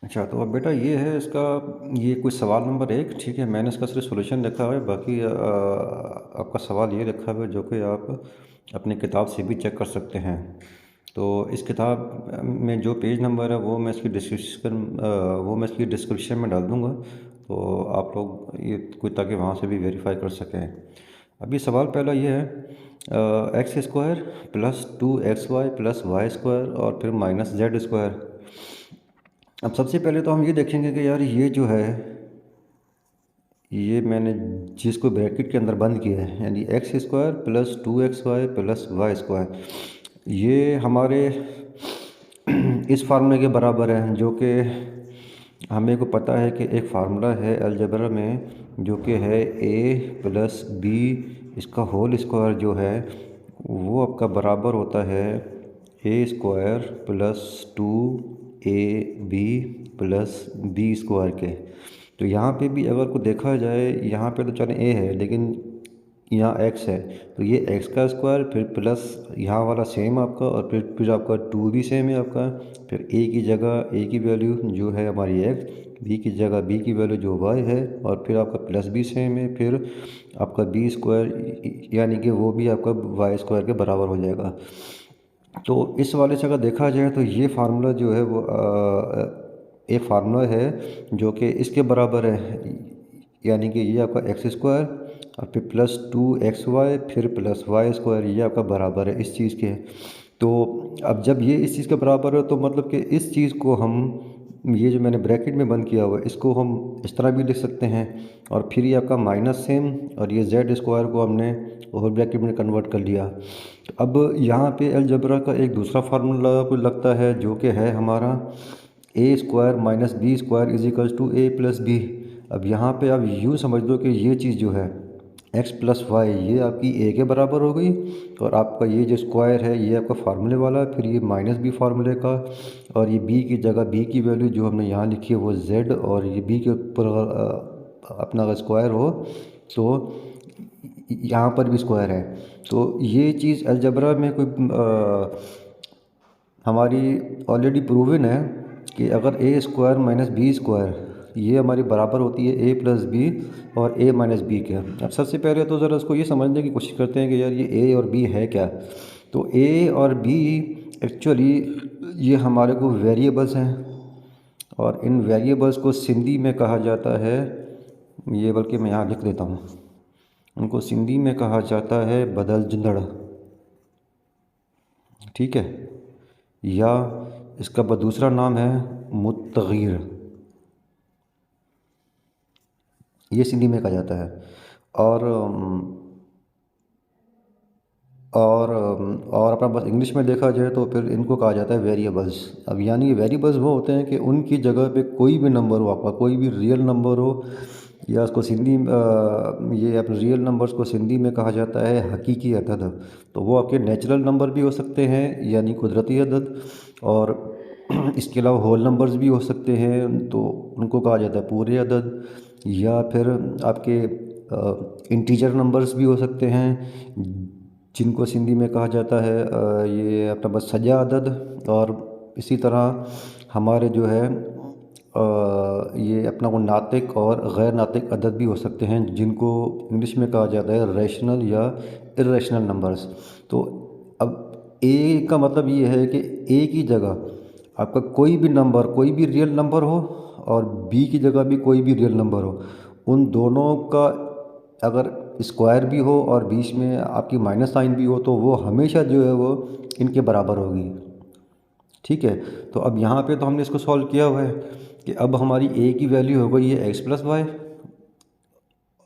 अच्छा, तो अब बेटा ये है इसका, ये कोई सवाल नंबर 1, ठीक है। मैंने इसका सिर्फ सॉल्यूशन लिखा हुआ है, बाकी आपका सवाल ये लिखा हुआ है जो कि आप अपनी किताब से भी चेक कर सकते हैं। तो इस किताब में जो पेज नंबर है वो मैं इसकी डिस्क्रिप्शन में डाल दूँगा, तो आप लोग ये कोई ताकि वहाँ से भी वेरीफाई कर सकें। अभी सवाल पहला ये है, x square plus 2xy plus y square और फिर माइनस जेड स्क्वायर। अब सबसे पहले तो हम ये देखेंगे कि यार ये जो है, ये मैंने जिसको ब्रैकेट के अंदर बंद किया है, यानी x square plus 2xy plus y square, ये हमारे इस फार्मूले के बराबर है, जो कि हमें को पता है कि एक फार्मूला है अलजेब्रा में जो कि है a प्लस बी, इसका होल स्क्वायर जो है वो आपका बराबर होता है ए स्क्वायर प्लस 2ab प्लस बी स्क्वायर के। तो यहाँ पे भी अगर को देखा जाए, यहाँ पे तो चले ए है लेकिन यहाँ एक्स है, तो ये एक्स का स्क्वायर फिर प्लस यहाँ वाला सेम आपका, और फिर आपका 2 भी सेम है आपका, फिर ए की जगह ए की वैल्यू जो है हमारी एक्स, बी की जगह बी की वैल्यू जो वाई है, और फिर आपका प्लस भी सेम है, फिर आपका बी स्क्वायर यानी कि वो भी आपका वाई स्क्वायर के बराबर हो जाएगा। तो इस वाले से अगर देखा जाए तो ये फार्मूला जो है वो एक फार्मूला है जो कि इसके बराबर है, यानी कि ये आपका एक्स स्क्वायर और फिर प्लस 2xy फिर प्लस वाई स्क्वायर, ये आपका बराबर है इस चीज़ के। तो अब जब ये इस चीज़ के बराबर है तो मतलब कि इस चीज़ को हम, ये जो मैंने ब्रैकेट में बंद किया हुआ है, इसको हम इस तरह भी लिख सकते हैं, और फिर ये आपका माइनस सेम, और ये जेड स्क्वायर को हमने होल ब्रैकेट में कन्वर्ट कर लिया। तो अब यहाँ पे अलजेब्रा का एक दूसरा फार्मूला को लगता है जो कि है हमारा a square minus b square is equals to a plus b. अब यहाँ पे आप यूँ समझ लो कि ये चीज़ जो है एक्स प्लस वाई, ये आपकी ए के बराबर हो गई, और आपका ये जो स्क्वायर है ये आपका फार्मूले वाला है, फिर ये माइनस बी फार्मूले का, और ये बी की जगह बी की वैल्यू जो हमने यहाँ लिखी है वो जेड, और ये बी के ऊपर अपना अगर स्क्वायर हो तो यहाँ पर भी स्क्वायर है। तो ये चीज़ अलजबरा में कोई हमारी ऑलरेडी प्रूवन है कि अगर ए स्क्वायर माइनस बी स्क्वायर ये हमारी बराबर होती है ए प्लस बी और ए माइनस बी के। अब सबसे पहले तो ज़रा उसको ये समझने की कोशिश करते हैं कि यार ये ए और बी है क्या। तो ए और बी एक्चुअली ये हमारे को वेरिएबल्स हैं, और इन वेरिएबल्स को सिंधी में कहा जाता है, ये बल्कि मैं यहाँ लिख देता हूँ, उनको सिंधी में कहा जाता है बदल जिंदड़, ठीक है, या इसका दूसरा नाम है मुतगीर, ये सिंधी में कहा जाता है। और और अपना बस इंग्लिश में देखा जाए तो फिर इनको कहा जाता है वेरिएबल्स। अब यानी वेरिएबल्स वो होते हैं कि उनकी जगह पे कोई भी नंबर हो, आपका कोई भी रियल नंबर हो, या उसको सिंधी ये अपने रियल नंबर्स को सिंधी में कहा जाता है हकीकी अदद। तो वो आपके नेचुरल नंबर भी हो सकते हैं यानी कुदरती अदद, और इसके अलावा होल नंबर्स भी हो सकते हैं, तो उनको कहा जाता है पूरे अदद, या फिर आपके इंटीजर नंबर्स भी हो सकते हैं जिनको सिंधी में कहा जाता है ये अपना बस सजा अदद। और इसी तरह हमारे जो है ये अपना वो नातिक और गैर नातिक अदद भी हो सकते हैं जिनको इंग्लिश में कहा जाता है रैशनल या इर्रेशनल नंबर्स। तो अब ए का मतलब ये है कि ए की जगह आपका कोई भी नंबर, कोई भी रियल नंबर हो, और बी की जगह भी कोई भी रियल नंबर हो, उन दोनों का अगर स्क्वायर भी हो और बीच में आपकी माइनस साइन भी हो तो वो हमेशा जो है वो इनके बराबर होगी, ठीक है। तो अब यहाँ पे तो हमने इसको सॉल्व किया हुआ है कि अब हमारी ए की वैल्यू हो गई है एक्स प्लस वाई,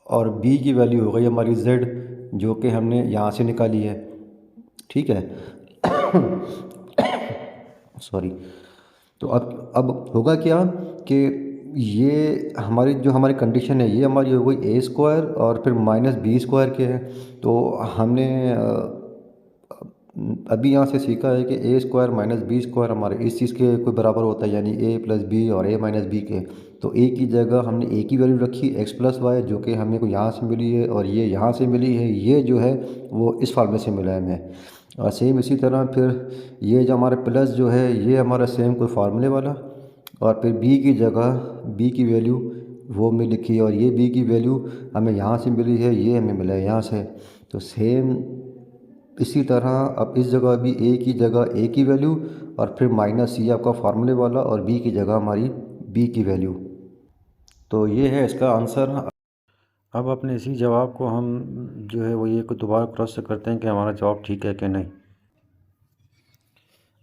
और बी की वैल्यू हो गई हमारी जेड जो कि हमने यहाँ से निकाली है, ठीक है। सॉरी। तो अब होगा क्या कि ये हमारी जो हमारी कंडीशन है ये हमारी हो गई ए स्क्वायर और फिर माइनस बी स्क्वायर के है। तो हमने अभी यहाँ से सीखा है कि ए स्क्वायर माइनस बी स्क्वायर हमारे इस चीज़ के कोई बराबर होता है, यानी ए प्लस बी और ए माइनस बी के। तो ए की जगह हमने ए की वैल्यू रखी एक्स प्लस वाई जो कि हमें को यहाँ से मिली है, और ये यहाँ से मिली है, ये जो है वो इस फार्मूले से मिला है हमें। और सेम इसी तरह फिर ये जो हमारा प्लस जो है ये हमारा सेम कोई फार्मूले वाला, और फिर बी की जगह बी की वैल्यू वो हमने लिखी है, और ये बी की वैल्यू हमें यहाँ से मिली है, ये हमें मिला है यहाँ से। तो सेम इसी तरह अब इस जगह भी ए की जगह ए की वैल्यू, और फिर माइनस ये आपका फार्मूले वाला, और बी की जगह हमारी बी की वैल्यू। तो ये है इसका आंसर। अब अपने इसी जवाब को हम जो है वो ये को दोबारा क्रॉस चेक करते हैं कि हमारा जवाब ठीक है कि नहीं।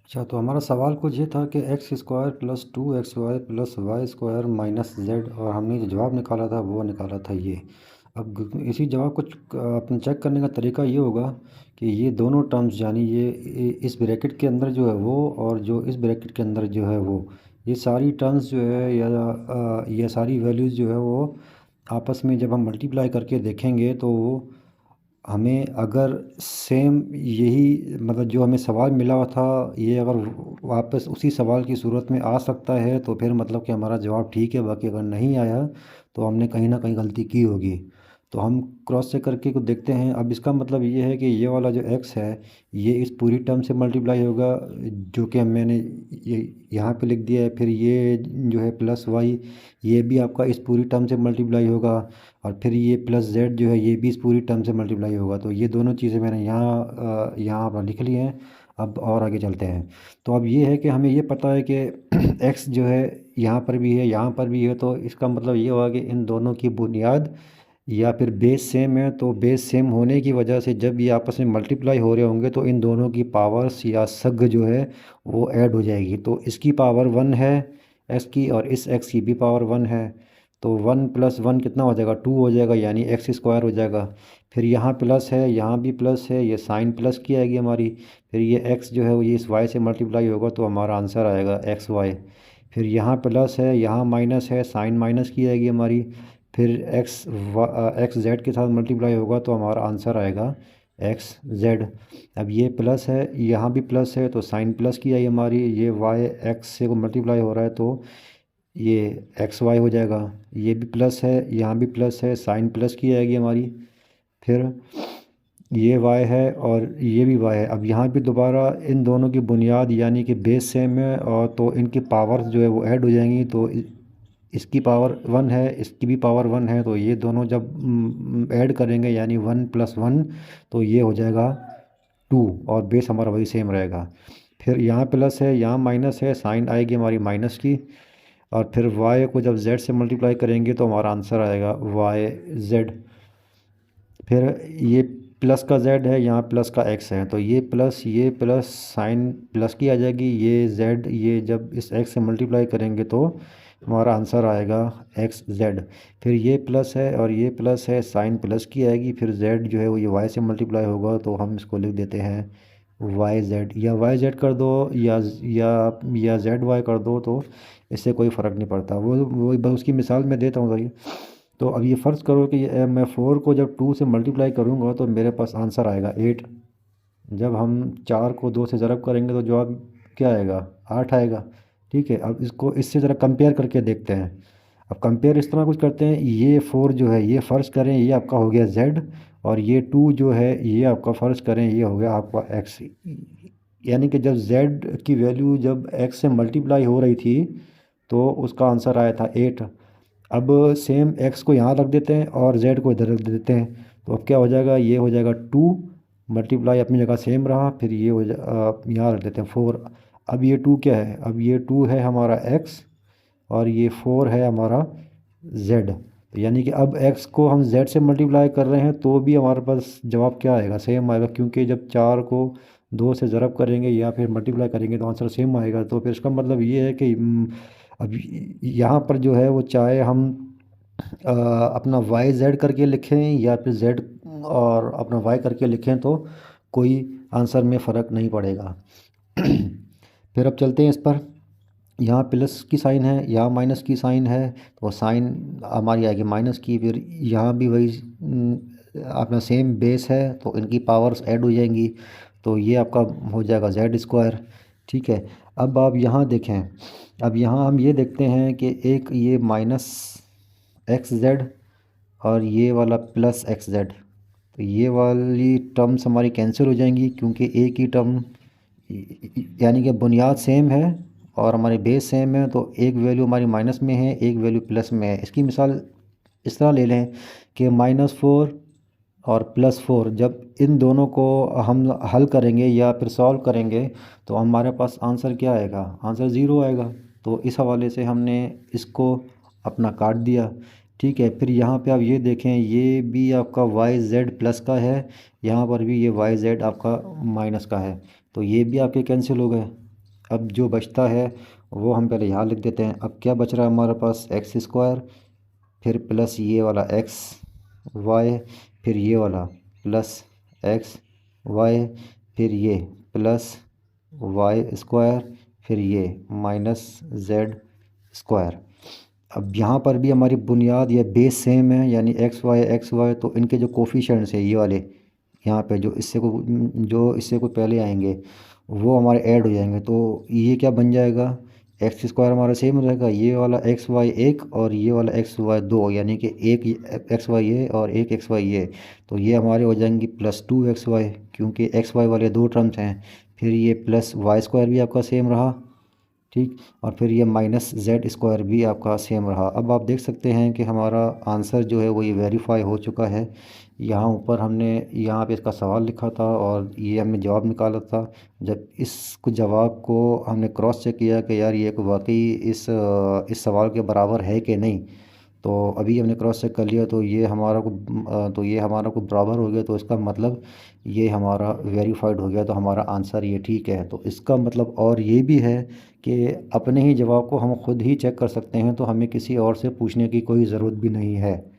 अच्छा, तो हमारा सवाल कुछ ये था कि x square plus 2xy plus y square minus z, और हमने जो जवाब निकाला था वो निकाला था ये। अब इसी जवाब को अपन चेक करने का तरीका ये होगा कि ये दोनों टर्म्स, यानी ये इस ब्रैकेट के अंदर जो है वो, और जो इस ब्रैकेट के अंदर जो है वो, ये सारी टर्म्स जो है या ये सारी वैल्यूज़ जो है वो आपस में जब हम मल्टीप्लाई करके देखेंगे तो वो हमें अगर सेम यही मतलब जो हमें सवाल मिला हुआ था, ये अगर वापस उसी सवाल की सूरत में आ सकता है तो फिर मतलब कि हमारा जवाब ठीक है। बाकी अगर नहीं आया तो हमने कहीं ना कहीं गलती की होगी। तो हम क्रॉस चेक करके को देखते हैं। अब इसका मतलब ये है कि ये वाला जो x है ये इस पूरी टर्म से मल्टीप्लाई होगा, जो कि मैंने ये यहाँ पे लिख दिया है। फिर ये जो है प्लस वाई, ये भी आपका इस पूरी टर्म से मल्टीप्लाई होगा, और फिर ये प्लस जेड जो है ये भी इस पूरी टर्म से मल्टीप्लाई होगा। तो ये दोनों चीज़ें मैंने यहाँ पर लिख ली हैं। अब और आगे चलते हैं। तो अब ये है कि हमें ये पता है कि x जो है यहाँ पर भी है यहाँ पर भी है, तो इसका मतलब ये हुआ कि इन दोनों की बुनियाद या फिर बेस सेम है। तो बेस सेम होने की वजह से जब ये आपस में मल्टीप्लाई हो रहे होंगे तो इन दोनों की पावर्स या सग जो है वो ऐड हो जाएगी। तो इसकी पावर 1 है x की, और इस x की भी पावर 1 है। तो 1 प्लस 1 कितना हो जाएगा, 2 हो जाएगा, यानी एक्स स्क्वायर हो जाएगा। फिर यहाँ प्लस है, यहाँ भी प्लस है, ये साइन प्लस की आएगी हमारी। फिर ये x जो है वो ये इस y से मल्टीप्लाई होगा तो हमारा आंसर आएगा एक्स वाई। फिर यहाँ प्लस है, यहाँ माइनस है, साइन माइनस की आएगी हमारी। फिर एक्स जेड के साथ मल्टीप्लाई होगा तो हमारा आंसर आएगा एक्स जेड। अब ये प्लस है, यहाँ भी प्लस है, तो साइन प्लस की आई हमारी। ये वाई एक्स से को मल्टीप्लाई हो रहा है तो ये एक्स वाई हो जाएगा। ये भी प्लस है, यहाँ भी प्लस है, साइन प्लस की आएगी हमारी। फिर ये y है और ये भी y है। अब यहाँ भी दोबारा इन दोनों की बुनियाद यानी कि बेस सेम है, और तो इनकी पावर्स जो है वो ऐड हो जाएंगी। तो इसकी पावर 1 है, इसकी भी पावर 1 है, तो ये दोनों जब ऐड करेंगे यानी 1 प्लस 1 तो ये हो जाएगा 2, और बेस हमारा वही सेम रहेगा। फिर यहाँ प्लस है, यहाँ माइनस है, साइन आएगी हमारी माइनस की। और फिर y को जब z से मल्टीप्लाई करेंगे तो हमारा आंसर आएगा वाई जेड। फिर ये प्लस का z है, यहाँ प्लस का x है, तो ये प्लस साइन प्लस की आ जाएगी। ये z ये जब इस x से मल्टीप्लाई करेंगे तो हमारा आंसर आएगा एक्स जेड। फिर ये प्लस है और ये प्लस है, साइन प्लस की आएगी। फिर z जो है वो ये y से मल्टीप्लाई होगा तो हम इसको लिख देते हैं वाई जेड, या वाई जेड कर दो या जेड वाई कर दो, तो इससे कोई फ़र्क नहीं पड़ता। वो बस उसकी मिसाल मैं देता हूँ भाई। तो अब ये फ़र्ज़ करो कि मैं 4 को जब 2 से मल्टीप्लाई करूँगा तो मेरे पास आंसर आएगा 8। जब हम 4 को 2 से ज़रब करेंगे तो जवाब क्या आएगा, 8 आएगा। ठीक है, अब इसको इससे ज़रा कंपेयर करके देखते हैं। अब कंपेयर इस तरह कुछ करते हैं, ये 4 जो है ये फ़र्ज़ करें ये आपका हो गया z, और ये 2 जो है ये आपका फ़र्ज़ करें ये हो गया आपका x। यानी कि जब z की वैल्यू जब x से मल्टीप्लाई हो रही थी तो उसका आंसर आया था 8। अब सेम x को यहाँ रख देते हैं और z को इधर रख देते हैं, तो अब क्या हो जाएगा, ये हो जाएगा 2 मल्टीप्लाई अपनी जगह सेम रहा। फिर ये हो यहाँ रख देते हैं 4। अब ये 2 क्या है, अब ये 2 है हमारा x, और ये 4 है हमारा z। तो यानी कि अब x को हम z से मल्टीप्लाई कर रहे हैं तो भी हमारे पास जवाब क्या आएगा, सेम आएगा, क्योंकि जब 4 को 2 से ज़रब करेंगे या फिर मल्टीप्लाई करेंगे तो आंसर सेम आएगा। तो फिर इसका मतलब ये है कि अब यहाँ पर जो है वो चाहे हम अपना वाई जेड करके लिखें या फिर जेड और अपना वाई करके लिखें तो कोई आंसर में फ़र्क नहीं पड़ेगा। फिर अब चलते हैं इस पर। यहाँ प्लस की साइन है, यहाँ माइनस की साइन है, तो साइन हमारी आएगी माइनस की। फिर यहाँ भी वही अपना सेम बेस है तो इनकी पावर्स ऐड हो जाएंगी, तो ये आपका हो जाएगा जेड स्क्वायर। ठीक है, अब आप यहाँ देखें, अब यहाँ हम ये देखते हैं कि एक ये माइनस एक्स जेड और ये वाला प्लस एक्स जेड, तो ये वाली टर्म्स हमारी कैंसिल हो जाएंगी, क्योंकि एक ही टर्म यानी कि बुनियाद सेम है और हमारी बेस सेम है, तो एक वैल्यू हमारी माइनस में है, एक वैल्यू प्लस में है। इसकी मिसाल इस तरह ले लें कि -4 और +4, जब इन दोनों को हम हल करेंगे या फिर सॉल्व करेंगे तो हमारे पास आंसर क्या आएगा, आंसर ज़ीरो आएगा। तो इस हवाले से हमने इसको अपना काट दिया। ठीक है, फिर यहाँ पे आप ये देखें, ये भी आपका वाई जेड प्लस का है, यहाँ पर भी ये वाई जेड आपका माइनस का है, तो ये भी आपके कैंसिल हो गए। अब जो बचता है वो हम पहले यहाँ लिख देते हैं। अब क्या बच रहा है हमारे पास, एक्स स्क्वायर, फिर प्लस ये वाला एक्स वाई, फिर ये वाला प्लस एक्स वाई, फिर ये प्लस वाई स्क्वायर, फिर ये माइनस जेड स्क्वायर। अब यहाँ पर भी हमारी बुनियाद या बेस सेम है, यानी एक्स वाई, तो इनके जो कोफिशेंट्स है ये वाले यहाँ पे जो इससे को पहले आएंगे वो हमारे ऐड हो जाएंगे। तो ये क्या बन जाएगा, एक्स स्क्वायर हमारा सेम रहेगा, ये वाला एक्स वाई एक और ये वाला एक्स वाई दो, यानी कि एक एक्स वाई ये और एक एक्स वाई ये, तो ये हमारे हो जाएंगी +2xy, क्योंकि एक्स वाई वाले दो टर्म्स हैं। फिर ये प्लस वाई स्क्वायर भी आपका सेम रहा, ठीक, और फिर ये माइनस जेड स्क्वायर भी आपका सेम रहा। अब आप देख सकते हैं कि हमारा आंसर जो है वो ये वेरीफाई हो चुका है। यहाँ ऊपर हमने यहाँ पे इसका सवाल लिखा था और ये हमने जवाब निकाला था। जब इस जवाब को हमने क्रॉस चेक किया कि यार ये वाकई इस सवाल के बराबर है कि नहीं, तो अभी हमने क्रॉस चेक कर लिया, तो ये हमारा को बराबर हो गया, तो इसका मतलब ये हमारा वेरीफाइड हो गया, तो हमारा आंसर ये ठीक है। तो इसका मतलब और ये भी है कि अपने ही जवाब को हम खुद ही चेक कर सकते हैं, तो हमें किसी और से पूछने की कोई ज़रूरत भी नहीं है।